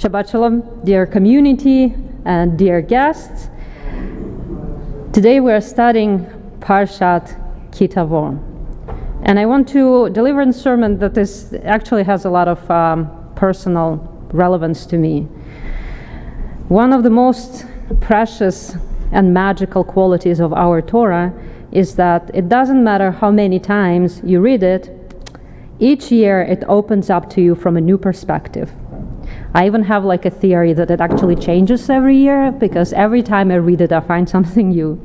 Shabbat Shalom, dear community and dear guests. Today we are studying Parashat Tavo, and I want to deliver a sermon that actually has a lot of personal relevance to me. One of the most precious and magical qualities of our Torah is that it doesn't matter how many times you read it, each year it opens up to you from a new perspective. I even have like a theory that it actually changes every year, because every time I read it I find something new.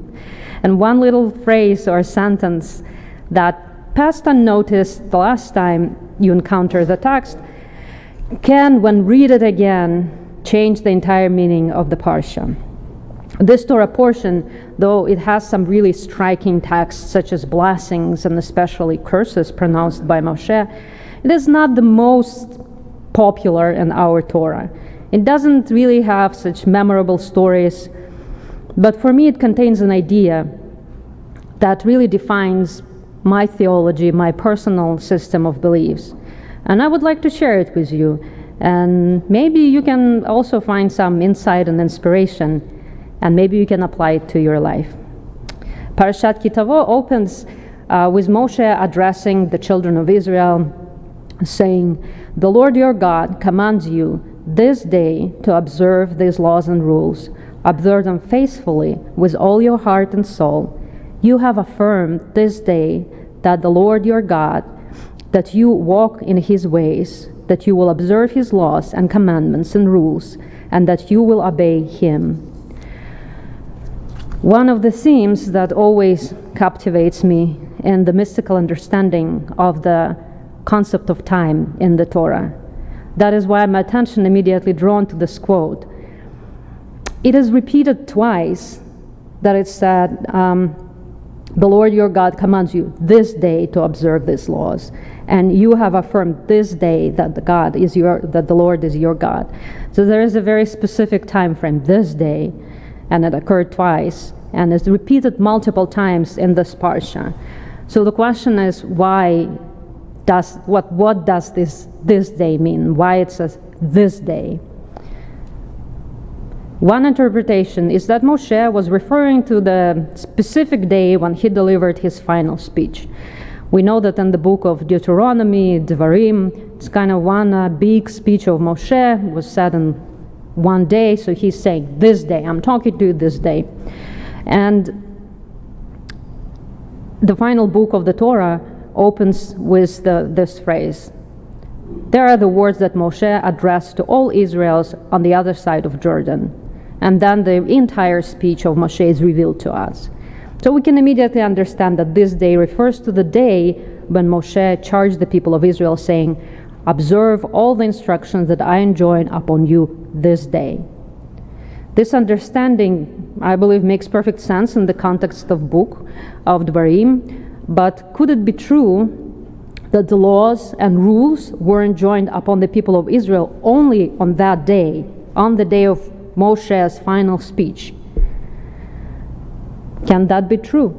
And one little phrase or sentence that passed unnoticed the last time you encounter the text can, when read it again, change the entire meaning of the parsha. This Torah portion, though it has some really striking texts such as blessings and especially curses pronounced by Moshe, it is not the most popular in our Torah. It doesn't really have such memorable stories, but for me it contains an idea that really defines my theology, my personal system of beliefs. And I would like to share it with you. And maybe you can also find some insight and inspiration, and maybe you can apply it to your life. Parashat Tavo opens with Moshe addressing the children of Israel, saying, "The Lord your God commands you this day to observe these laws and rules. Observe them faithfully with all your heart and soul. You have affirmed this day that the Lord your God, that you walk in his ways, that you will observe his laws and commandments and rules, and that you will obey him." One of the themes that always captivates me in the mystical understanding of the concept of time in the Torah. That is why my attention immediately drawn to this quote. It is repeated twice that it said, "The Lord your God commands you this day to observe these laws, and you have affirmed this day that the Lord is your God." So there is a very specific time frame, this day, and it occurred twice, and is repeated multiple times in this parsha. So the question is, what does this day mean? Why it says this day? One interpretation is that Moshe was referring to the specific day when he delivered his final speech. We know that in the book of Deuteronomy, Devarim, it's kind of one big speech of Moshe was said in one day, so he's saying, this day, I'm talking to you this day. And the final book of the Torah opens with this phrase. There are the words that Moshe addressed to all Israelites on the other side of Jordan. And then the entire speech of Moshe is revealed to us. So we can immediately understand that this day refers to the day when Moshe charged the people of Israel, saying, "Observe all the instructions that I enjoin upon you this day." This understanding, I believe, makes perfect sense in the context of book of Devarim, but could it be true that the laws and rules were enjoined upon the people of Israel only on that day, on the day of Moshe's final speech? Can that be true?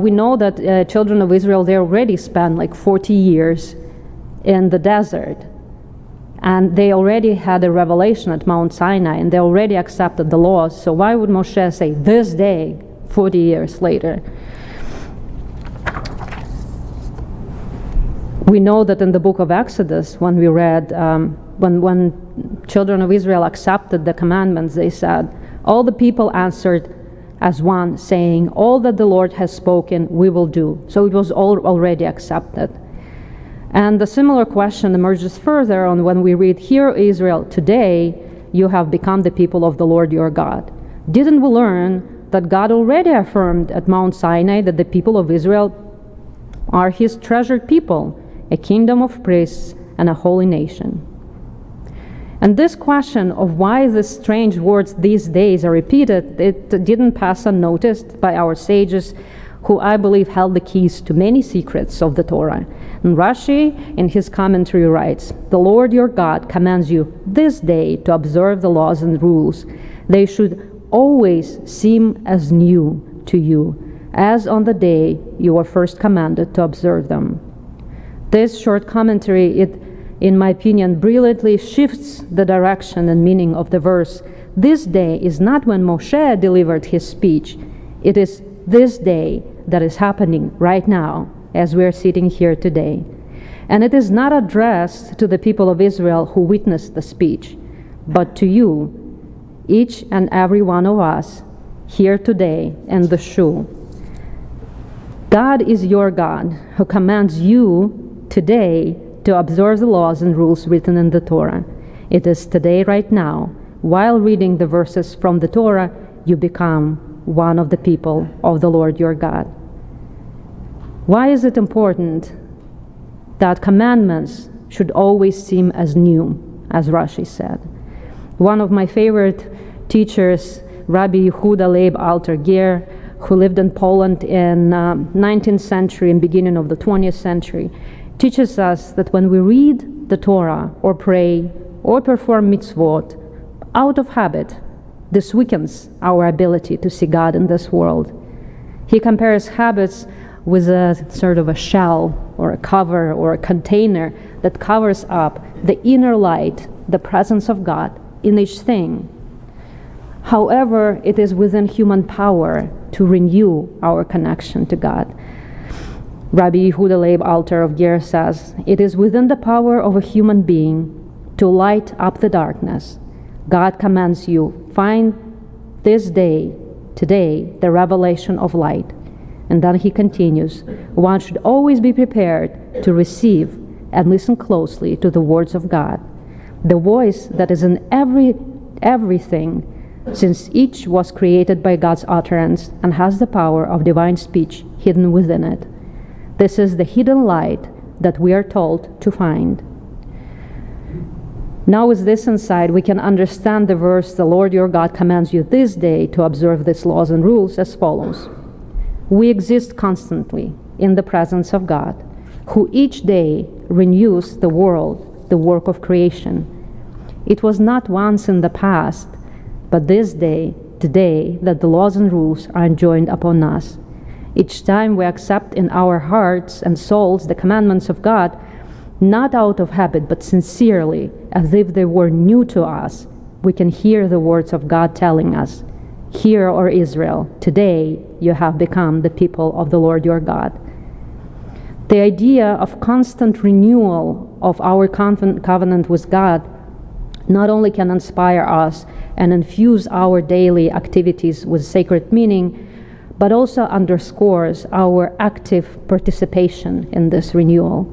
We know that children of Israel, they already spent like 40 years in the desert, and they already had a revelation at Mount Sinai, and they already accepted the laws. So why would Moshe say this day 40 years later? We know that in the book of Exodus, when we read, when children of Israel accepted the commandments, they said, all the people answered as one, saying, all that the Lord has spoken, we will do. So it was already accepted. And the similar question emerges further on when we read, "Hear, Israel, today you have become the people of the Lord your God." Didn't we learn that God already affirmed at Mount Sinai that the people of Israel are his treasured people, a kingdom of priests and a holy nation? And this question of why these strange words these days are repeated, it didn't pass unnoticed by our sages, who I believe held the keys to many secrets of the Torah. And Rashi, in his commentary, writes, "The Lord your God commands you this day to observe the laws and rules. They should always seem as new to you, as on the day you were first commanded to observe them." This short commentary, in my opinion, brilliantly shifts the direction and meaning of the verse. This day is not when Moshe delivered his speech. It is this day that is happening right now as we are sitting here today. And it is not addressed to the people of Israel who witnessed the speech, but to you, each and every one of us here today in the shul. God is your God who commands you today to observe the laws and rules written in the Torah. It is today, right now, while reading the verses from the Torah, you become one of the people of the Lord your God. Why is it important that commandments should always seem as new, as Rashi said? One of my favorite teachers, Rabbi Yehuda Leib Alter Ger, who lived in Poland in 19th century and beginning of the 20th century, teaches us that when we read the Torah or pray or perform mitzvot out of habit, this weakens our ability to see God in this world. He compares habits with a sort of a shell or a cover or a container that covers up the inner light, the presence of God in each thing. However, it is within human power to renew our connection to God. Rabbi Yehuda Leib Alter of Ger says, it is within the power of a human being to light up the darkness. God commands you, find this day, today, the revelation of light. And then he continues, one should always be prepared to receive and listen closely to the words of God, the voice that is in everything, since each was created by God's utterance and has the power of divine speech hidden within it. This is the hidden light that we are told to find. Now with this insight, we can understand the verse, the Lord your God commands you this day to observe these laws and rules as follows. We exist constantly in the presence of God, who each day renews the world, the work of creation. It was not once in the past, but this day, today, that the laws and rules are enjoined upon us. Each time we accept in our hearts and souls the commandments of God, not out of habit, but sincerely, as if they were new to us, we can hear the words of God telling us, Hear, O Israel, today you have become the people of the Lord your God. The idea of constant renewal of our covenant with God not only can inspire us and infuse our daily activities with sacred meaning, but also underscores our active participation in this renewal.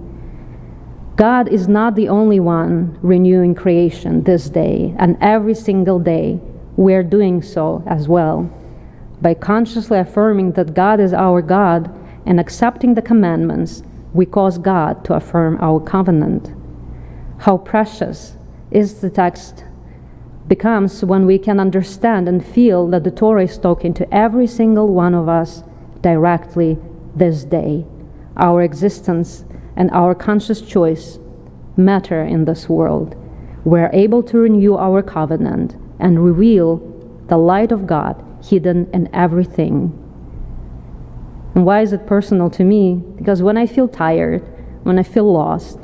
God is not the only one renewing creation this day, and every single day we are doing so as well. By consciously affirming that God is our God and accepting the commandments, we cause God to affirm our covenant. How precious is the text becomes when we can understand and feel that the Torah is talking to every single one of us directly this day. Our existence and our conscious choice matter in this world. We're able to renew our covenant and reveal the light of God hidden in everything. And why is it personal to me? Because when I feel tired, when I feel lost,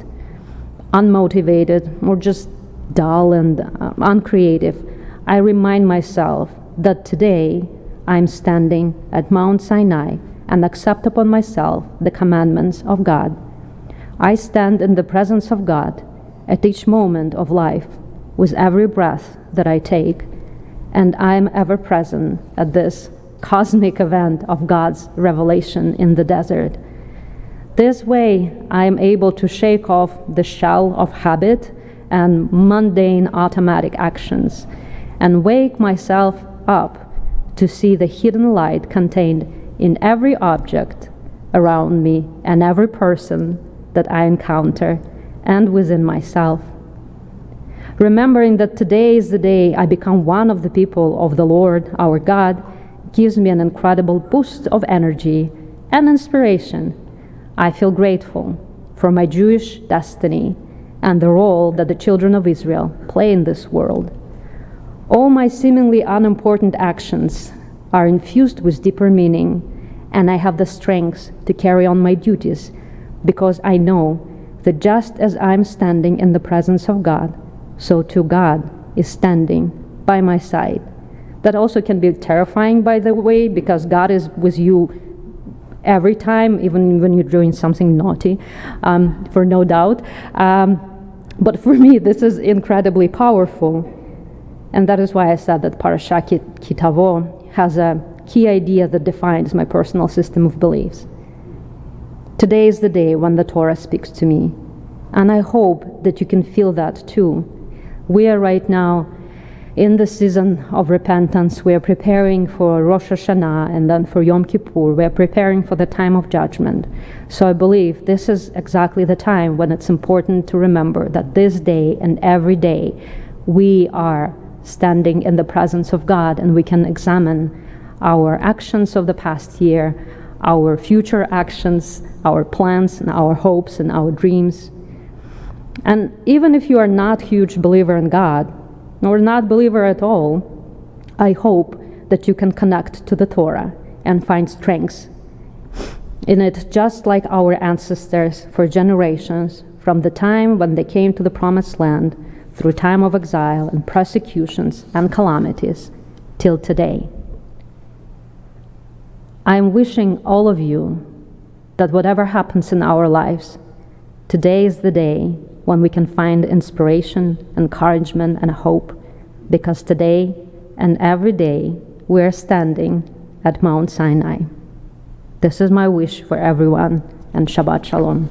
unmotivated, or just dull and uncreative, I remind myself that today I'm standing at Mount Sinai and accept upon myself the commandments of God. I stand in the presence of God at each moment of life with every breath that I take, and I am ever present at this cosmic event of God's revelation in the desert. This way, I am able to shake off the shell of habit and mundane automatic actions and wake myself up to see the hidden light contained in every object around me and every person that I encounter and within myself. Remembering that today is the day I become one of the people of the Lord our God gives me an incredible boost of energy and inspiration. I feel grateful for my Jewish destiny and the role that the children of Israel play in this world. All my seemingly unimportant actions are infused with deeper meaning, and I have the strength to carry on my duties because I know that just as I'm standing in the presence of God, so too God is standing by my side. That also can be terrifying, by the way, because God is with you every time, even when you're doing something naughty, for no doubt. But for me, this is incredibly powerful. And that is why I said that Parashat Tavo has a key idea that defines my personal system of beliefs. Today is the day when the Torah speaks to me. And I hope that you can feel that too. We are right now in the season of repentance. We are preparing for Rosh Hashanah and then for Yom Kippur. We are preparing for the time of judgment. So I believe this is exactly the time when it's important to remember that this day and every day we are standing in the presence of God, and we can examine our actions of the past year, our future actions, our plans and our hopes and our dreams. And even if you are not a huge believer in God, or not believer at all, I hope that you can connect to the Torah and find strength in it, just like our ancestors for generations, from the time when they came to the Promised Land, through time of exile and persecutions and calamities, till today. I am wishing all of you that whatever happens in our lives, today is the day when we can find inspiration, encouragement, and hope, because today and every day we are standing at Mount Sinai. This is my wish for everyone, and Shabbat Shalom.